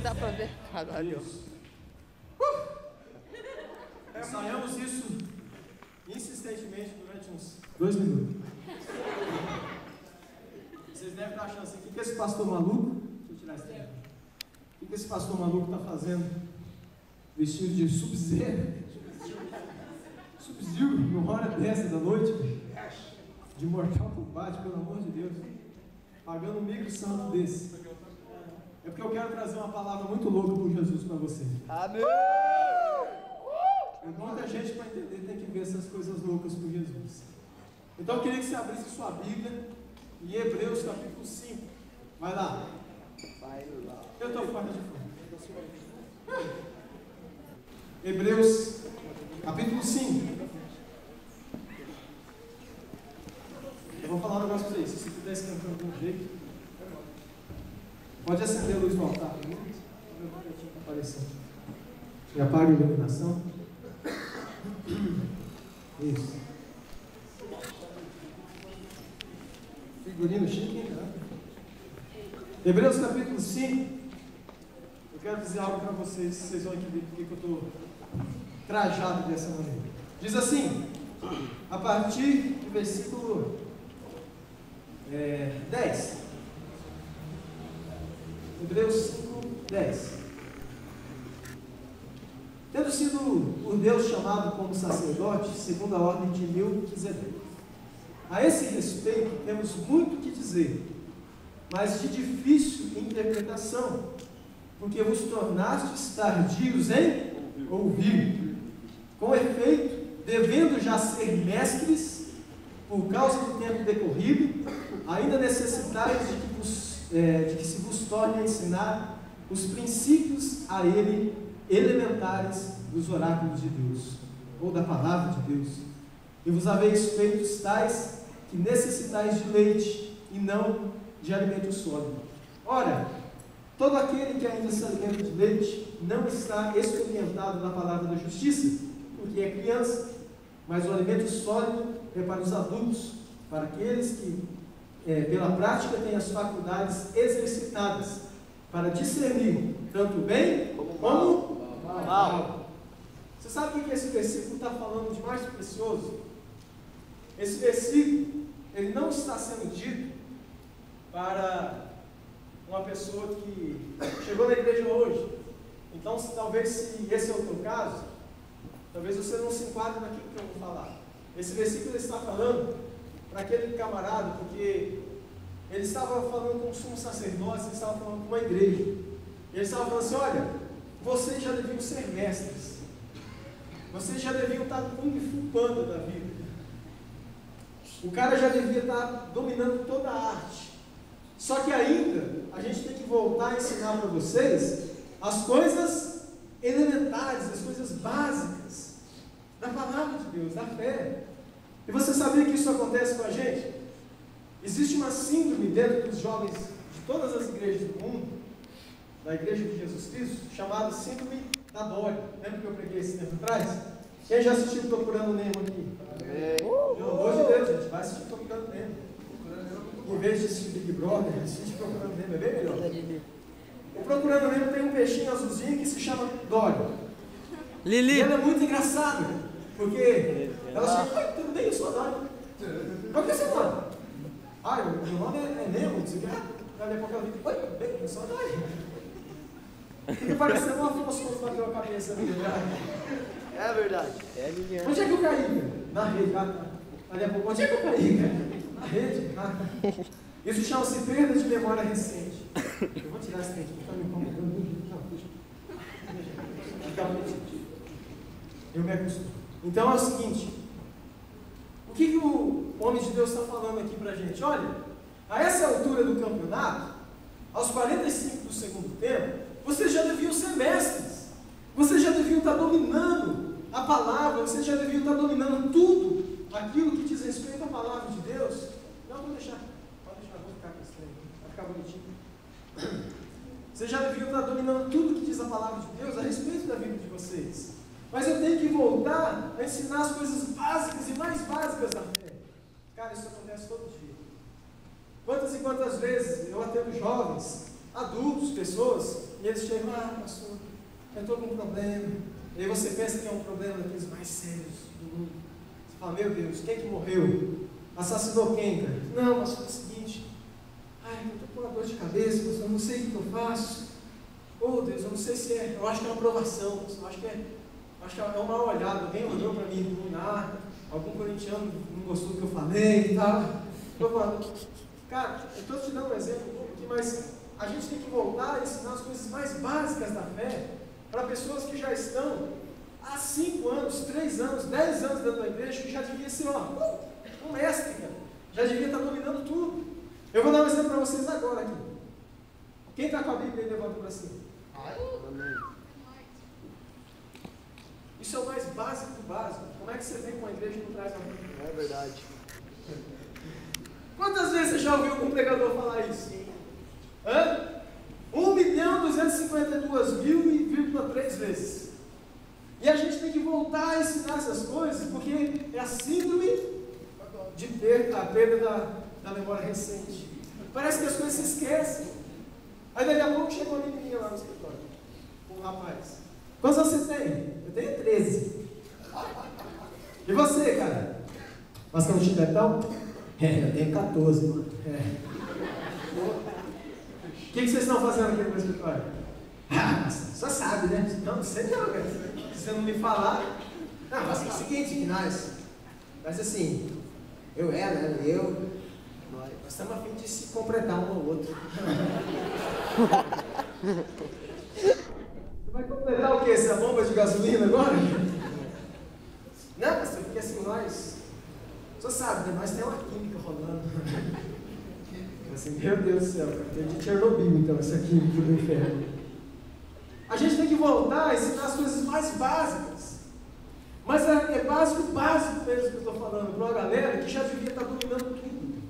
dá pra ver. Caralho. Ensaiamos isso insistentemente durante uns 2 minutos. Vocês devem estar achando assim, o que esse pastor maluco? Deixa eu tirar esse tempo. O que esse pastor maluco está fazendo? Vestido de Sub-Zero? Sub-Zero, numa hora dessa da noite? De Mortal Kombat, pelo amor de Deus. Pagando um micro santo desse. É porque eu quero trazer uma palavra muito louca por Jesus para você. Amém! Muita gente para entender tem que ver essas coisas loucas por Jesus. Então eu queria que você abrisse sua Bíblia em Hebreus capítulo 5. Vai lá. Eu estou fora de fome. Hebreus capítulo 5. Eu vou falar um negócio para vocês. Se você puder esquentar de algum jeito, pode acender a luz do altar. Para ver o que está aparecendo. E apaga a iluminação. Isso. Figurino chique, né? Hebreus capítulo 5. Eu quero dizer algo para vocês, vocês vão entender porque eu estou trajado dessa maneira. Diz assim, a partir do versículo 10. Hebreus 5, 10. Tendo sido por Deus chamado como sacerdote, segundo a ordem de Melquisedeque. A esse respeito, temos muito que dizer, mas de difícil interpretação, porque vos tornastes tardios em ouvir. Com efeito, devendo já ser mestres, por causa do tempo decorrido, ainda necessitais de que se vos torne a ensinar os princípios a ele elementares dos oráculos de Deus, ou da palavra de Deus, e vos haveis feitos tais que necessitais de leite e não de alimento sólido. Ora, todo aquele que ainda se alimenta de leite não está experimentado na palavra da justiça, porque é criança, mas o alimento sólido é para os adultos, para aqueles que pela prática têm as faculdades exercitadas para discernir tanto o bem como o mal. Você sabe o que esse versículo está falando de mais precioso? Esse versículo, ele não está sendo dito para uma pessoa que chegou na igreja hoje. Então, talvez, se esse é o teu caso, talvez você não se enquadre naquilo que eu vou falar. Esse versículo ele está falando para aquele camarada, porque ele estava falando com o sumo sacerdote, ele estava falando com uma igreja. Ele estava falando assim, olha, vocês já deviam ser mestres. Vocês já deviam estar Kung Fu Panda da vida. O cara já devia estar dominando toda a arte. Só que ainda, a gente tem que voltar a ensinar para vocês as coisas elementares, as coisas básicas da palavra de Deus, da fé. E você sabia que isso acontece com a gente? Existe uma síndrome dentro dos jovens de todas as igrejas do mundo, da igreja de Jesus Cristo, chamada síndrome da Dory. Lembra que eu preguei esse tempo atrás? Quem já assistiu Procurando Nemo aqui? Pelo amor de Deus, gente, vai assistir Procurando Nemo. Em vez de assistir Big Brother, assiste Procurando Nemo, é bem melhor. O Procurando Nemo tem um peixinho azulzinho que se chama Dory. Lili. E ela é muito engraçada, porque ela chega, oi, tudo bem, eu sou a Dory. Qual que é o seu nome? Ah, o meu nome é Nemo, não sei o que. Daí a pouco ela fica, oi, tudo bem, eu sou a Dory. Fica parecendo uma fosfos na tua cabeça, É verdade. É Liliana. Onde é que eu caí, cara? Na rede. Daí a pouco, onde é que eu caí, cara? Na rede. Isso chama-se perda de memória recente. Eu vou tirar esse dente, porque está me incomodando. Não, deixa. Eu me acostumo. Então é o seguinte, o que o homem de Deus está falando aqui para a gente? Olha, a essa altura do campeonato, aos 45 do segundo tempo, vocês já deviam ser mestres, vocês já deviam estar dominando a palavra, vocês já deviam estar dominando tudo aquilo que diz respeito à palavra de Deus. Não, vou deixar, pode deixar, vou ficar com esse trem, vai ficar bonitinho. Vocês já deviam estar dominando tudo que diz a palavra de Deus a respeito da vida de vocês. Mas eu tenho que voltar a ensinar as coisas básicas e mais básicas da fé. Cara, isso acontece todo dia. Quantas e quantas vezes eu atendo jovens, adultos, pessoas, E eles chegam, pastor, eu estou com um problema. E aí você pensa que é um problema daqueles mais sérios do mundo. Você fala, meu Deus, quem que morreu? Assassinou quem, cara? Não, pastor, é o seguinte, eu estou com uma dor de cabeça, pastor, eu não sei o que eu faço. Oh Deus, eu não sei se é, eu acho que é uma aprovação, pastor, eu acho que é uma mal olhada, alguém olhou para mim iluminar, algum corintiano não gostou do que eu falei e tal. Eu falo, cara, eu estou te dando um exemplo um pouco aqui, mas a gente tem que voltar a ensinar as coisas mais básicas da fé para pessoas que já estão há 5 anos, 3 anos, 10 anos dentro da igreja, que já devia ser um mestre, cara. Já devia estar dominando tudo. Eu vou dar um exemplo para vocês agora aqui. Quem está com a Bíblia aí, levanta para cima. Isso é o mais básico do básico. Como é que você vem com a igreja e não traz a Bíblia? É verdade. Quantas vezes você já ouviu algum pregador falar isso? 1.252.000,3 vezes. E a gente tem que voltar a ensinar essas coisas, porque é a síndrome de perda, a perda da memória recente. Parece que as coisas se esquecem. Aí daqui a pouco chegou uma menininha lá no escritório, um rapaz. Quantos anos você tem? Eu tenho 13. E você, cara? Mas que é um chicletão? Eu tenho 14, mano. O que vocês estão fazendo aqui no meu escritório? Só sabe, né? Não sei não, cara. Se você não me falar. Não, mas é o seguinte, que nós assim, nós estamos a fim de se completar um ao outro. Você vai completar o quê? Essa bomba de gasolina agora? Não, pastor, porque assim, você sabe, né? Nós temos uma química rolando. Assim, meu Deus do céu, cara, tem de Chernobyl, então, essa química do inferno. A gente tem que voltar a ensinar as coisas mais básicas. Mas é básico mesmo que eu estou falando, para uma galera que já devia estar dominando tudo.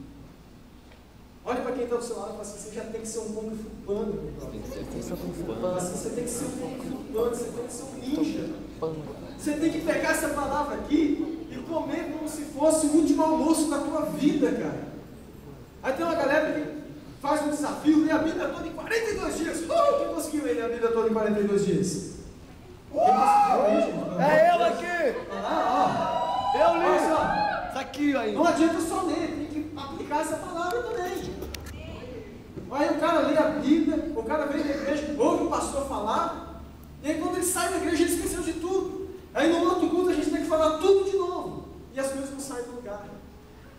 Olha para quem está do seu lado e fala assim, você já tem que ser um Kung Fu Panda. Você tem que ser um Kung Fu Panda, você tem que ser um ninja. Você tem que pegar essa palavra aqui e comer como se fosse o último almoço da tua vida, cara. Aí tem uma galera que faz um desafio, lê a Bíblia toda em 42 dias. Quem conseguiu ler a Bíblia toda em 42 dias? É eu aqui! Eu li! Isso aqui aí! Não adianta só ler, tem que aplicar essa palavra também. Aí o cara lê a Bíblia, o cara vem da igreja, ouve o pastor falar, e aí quando ele sai da igreja ele esqueceu de tudo. Aí no outro culto a gente tem que falar tudo de novo, e as coisas não saem do lugar.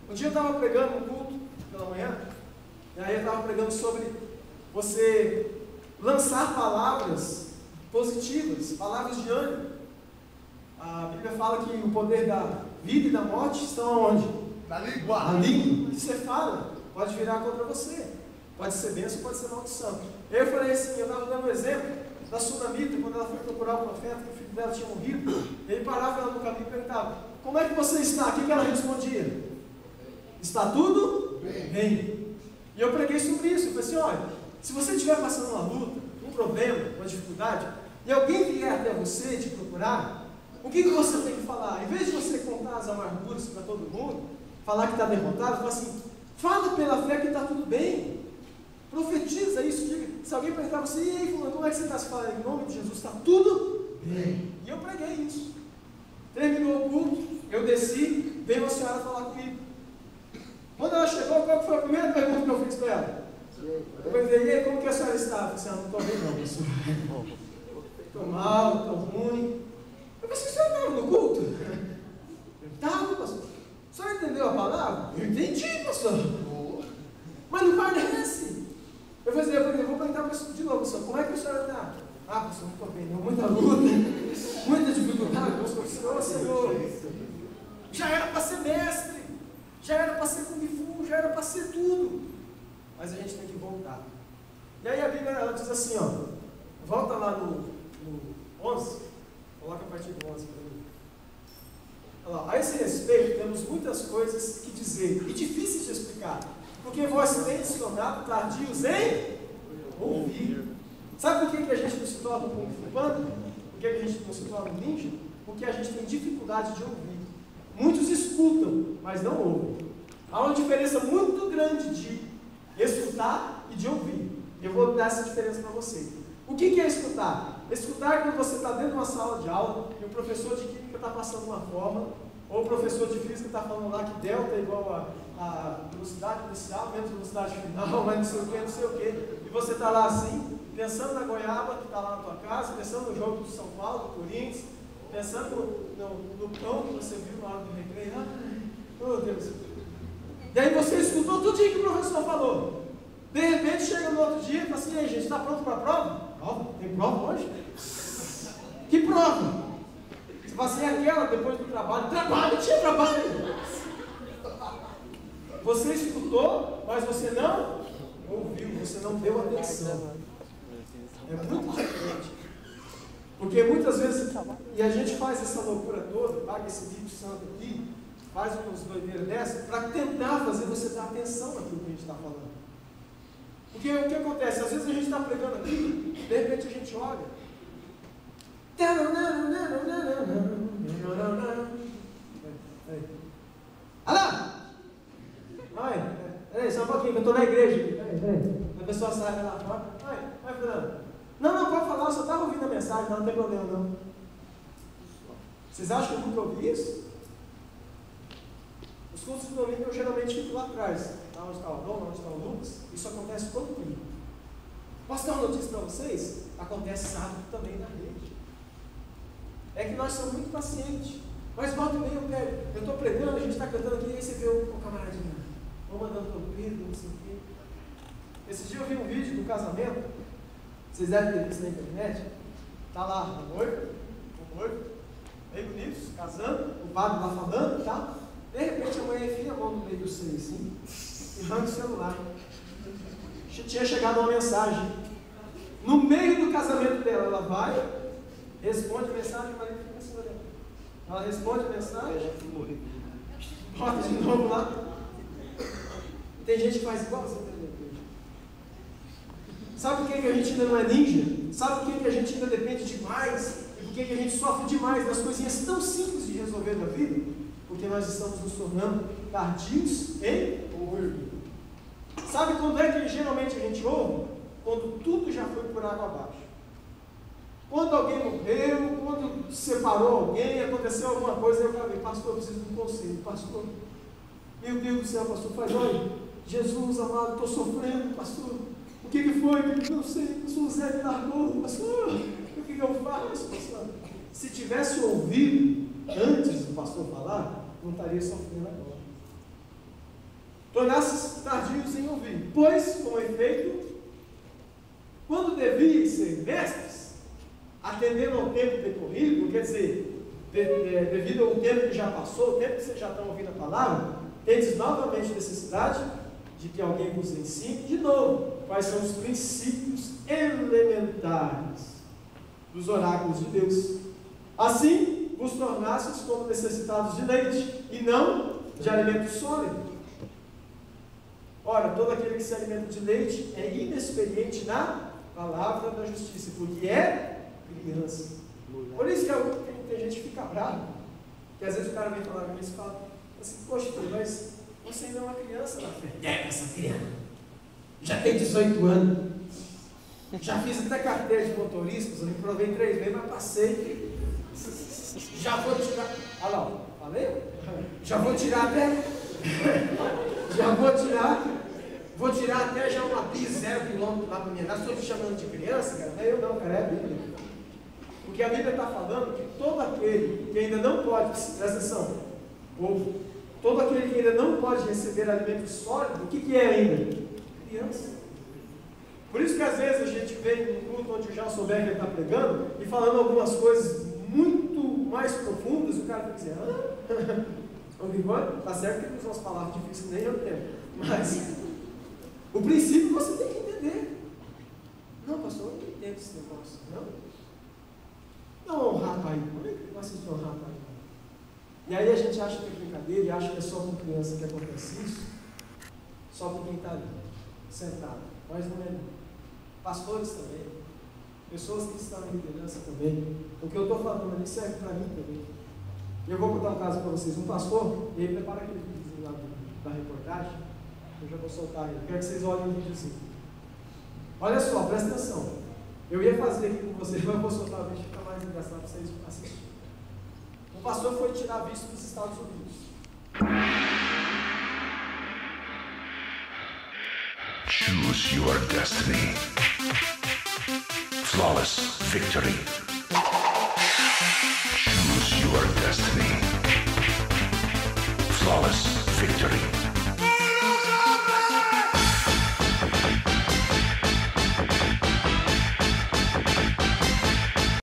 Um dia eu estava pregando um culto pela manhã, e aí eu estava pregando sobre você lançar palavras positivas, palavras de ânimo. A Bíblia fala que o poder da vida e da morte estão onde? Na língua. A língua. O que você fala pode virar contra você. Pode ser bênção, pode ser maldição. Eu falei assim, eu estava dando um exemplo da Sunamita, quando ela foi procurar o profeta, que o filho dela tinha morrido. Ele parava ela no caminho e perguntava, como é que você está? O que ela respondia? Está tudo bem. E eu preguei sobre isso. Eu falei assim, olha, se você estiver passando uma luta, um problema, uma dificuldade, e alguém vier até você te procurar, o que você tem que falar? Em vez de você contar as amarguras para todo mundo, falar que está derrotado, fala assim, fala pela fé que está tudo bem. Profetiza isso, diga. Se alguém perguntar para você, e aí, fulano, como é que você está se falando? Em nome de Jesus, está tudo bem. E eu preguei isso. Terminou o culto, eu desci, veio uma senhora falar comigo. Quando ela chegou, qual foi a primeira pergunta que eu fiz para ela? Eu perguntei, e aí, como que a senhora está? Eu falei assim, não estou bem não, pessoal. Estou mal, estou ruim. Eu falei, a senhora estava no culto? Eu estava, pastor. A senhora entendeu a palavra? Eu entendi, pastor. Mas não parece. Eu falei, eu vou perguntar de novo, pastor, como é que a senhora está? Pastor, não estou bem não, muita luta, muita dificuldade, pastor, Senhor. Já era para ser mestre, já era para ser Kung Fu, já era para ser tudo. Mas a gente tem que voltar. E aí a Bíblia, ela diz assim, volta lá no 11, coloca a partir do 11 para mim. A esse respeito, temos muitas coisas que dizer, e difíceis de explicar, porque vós tendes se tornado tardios em ouvir. Sabe por que a gente não se torna um Kung Fu Panda? Por que a gente não se torna um ninja? Porque a gente tem dificuldade de ouvir. Muitos escutam, mas não ouvem. Há uma diferença muito grande de escutar e de ouvir. Eu vou dar essa diferença para você. O que é escutar? Escutar é quando você está dentro de uma sala de aula e o professor de química está passando uma fórmula, ou o professor de física está falando lá que delta é igual a velocidade inicial menos velocidade final, mas não sei o que, não sei o que. E você está lá assim, pensando na goiaba que está lá na tua casa, pensando no jogo do São Paulo, do Corinthians, pensando no pão que você viu na hora do recreio. Ai, oh Deus. E aí você escutou tudo que o professor falou. De repente chega no outro dia e fala assim: e aí, gente, está pronto para a prova? Prova? Tem prova hoje? Que prova? Você fala assim: aquela depois do trabalho. Trabalho? Tinha trabalho. Você escutou, mas você não ouviu, você não deu atenção. É muito diferente. Porque muitas vezes, e a gente faz essa loucura toda, paga esse bico santo aqui, faz uns doideiras dessa, para tentar fazer você dar atenção naquilo que a gente está falando. Porque o que acontece? Às vezes a gente está pregando aqui, de repente a gente olha. Alá! Peraí, só um pouquinho, que eu estou na igreja. Peraí. A pessoa sai lá fora. Vai, Fernando. Não, pode falar, eu só estava ouvindo a mensagem, não tem problema não. Vocês acham que eu nunca ouvi isso? Os cultos do domingo eu geralmente fico lá atrás. Lá onde está o Dom, onde está o Lucas. Isso acontece todo domingo. Posso dar uma notícia para vocês? Acontece sábado também na rede. É que nós somos muito pacientes. Mas volta e meia eu quero. Eu estou pregando, a gente está cantando aqui, e aí você vê o camaradinho. Vou mandando torpedo, não sei o quê. Esse dia eu vi um vídeo do casamento. Vocês devem ter visto na internet. Está lá a noiva, o noivo, bem bonitos, casando, o padre lá falando e tal. De repente a mulher enfia a mão no meio do seio assim e arranca o celular. Tinha chegado uma mensagem. No meio do casamento dela, ela vai, responde a mensagem, o marido fica em cima dela. Ela responde a mensagem, bota de novo lá. Tem gente que faz igual você. Sabe por que a gente ainda não é ninja? Sabe por que a gente ainda depende demais? E por que a gente sofre demais das coisinhas tão simples de resolver da vida? Porque nós estamos nos tornando tardios em ouvir. Sabe quando é que geralmente a gente ouve? Quando tudo já foi por água abaixo. Quando alguém morreu, quando separou alguém, aconteceu alguma coisa, eu falei: pastor, eu preciso de um conselho. Pastor, meu Deus do céu, pastor, faz, olha, Jesus amado, estou sofrendo, pastor. O que foi? Não sei, o José me largou, pastor. O que eu faço, pastor? Se tivesse ouvido antes do pastor falar, não estaria sofrendo agora. Tornasse tardios em ouvir. Pois, com efeito, quando deviam ser mestres, atendendo ao tempo decorrido, quer dizer, devido ao tempo que já passou, o tempo que vocês já estão ouvindo a palavra, tendes novamente necessidade de que alguém vos ensine de novo quais são os princípios elementares dos oráculos de Deus. Assim, vos tornastes como necessitados de leite e não de alimento sólido. Ora, todo aquele que se alimenta de leite é inexperiente na palavra da justiça, porque é criança. Por isso que tem gente que fica bravo, que às vezes o cara vem falar comigo e fala assim: poxa, mas você ainda é uma criança na fé. É, essa criança já tem 18 anos, já fiz até carteira de motorista, eu me provei 3 vezes, mas passei. Já vou tirar, olha lá, falei? Já vou tirar até, vou tirar até já uma bis 0 km lá para minha casa. Estou te chamando de criança, cara? Não é eu não, cara, é a Bíblia. Porque a Bíblia está falando que todo aquele que ainda não pode, presta atenção, ou todo aquele que ainda não pode receber alimento sólido, o que é ainda? Criança. Por isso que às vezes a gente vem num culto onde o Gelson Becker está pregando e falando algumas coisas muito mais profundas, o cara fica dizendo: o Vigor, tá certo que ele usa umas palavras difíceis que nem eu tenho, mas o princípio você tem que entender. Não, pastor, eu não entendo esse negócio, não honrar pai, como é que nós vamos honrar pai? E aí a gente acha que é brincadeira e acha que é só com criança que acontece isso, só com quem está ali, sentado, mas não é. Pastores também, pessoas que estão em liderança também. O que eu estou falando ali serve para mim também. Eu vou contar um caso para vocês. Um pastor, ele prepara aquele vídeo lá da reportagem, eu já vou soltar ele. Eu quero que vocês olhem o videozinho. Olha só, presta atenção. Eu ia fazer aqui com vocês, mas eu vou soltar o vídeo, fica mais engraçado para vocês assistirem. O pastor foi tirar visto dos Estados Unidos. Choose your destiny. Flawless victory. Choose your destiny.